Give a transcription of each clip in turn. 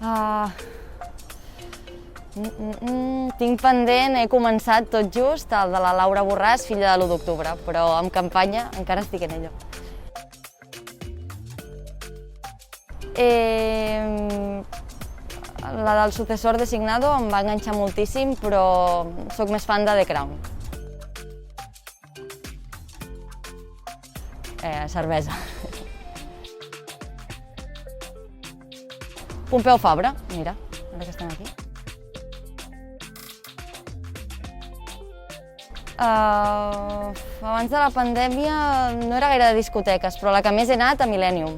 Ah, Tinc pendent, he començat tot just, el de la Laura Borràs, filla de l'1 d'octubre, però en campanya encara estic en ello. La del sucessor designado em va enganxar moltíssim, però sóc més fan de The Crown. Cervesa. Pompeu Fabra, mira, ara que estem aquí. Abans de la pandèmia no era gaire de discoteques, però la que més he anat a Millennium.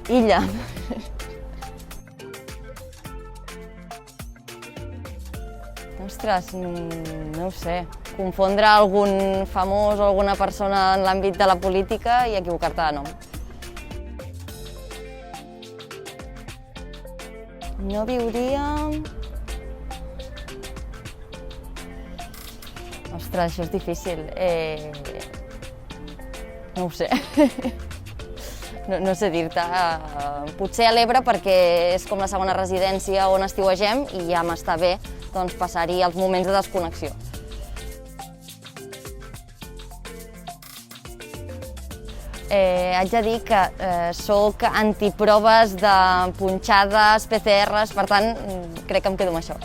Illa. Ostres, no ho sé. Confondre algun famós o alguna persona en l'àmbit de la política i equivocar-te de nom. No viuria... Ostres, això és difícil. No ho sé. No sé dir-te. Potser a l'Ebre perquè és com la segona residència on estiuegem i ja m'està bé passar-hi els moments de desconnexió. Haig de dir que soc antiproves de punxades, PCRs, per tant, crec que em quedo amb això.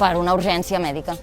Per una urgència mèdica.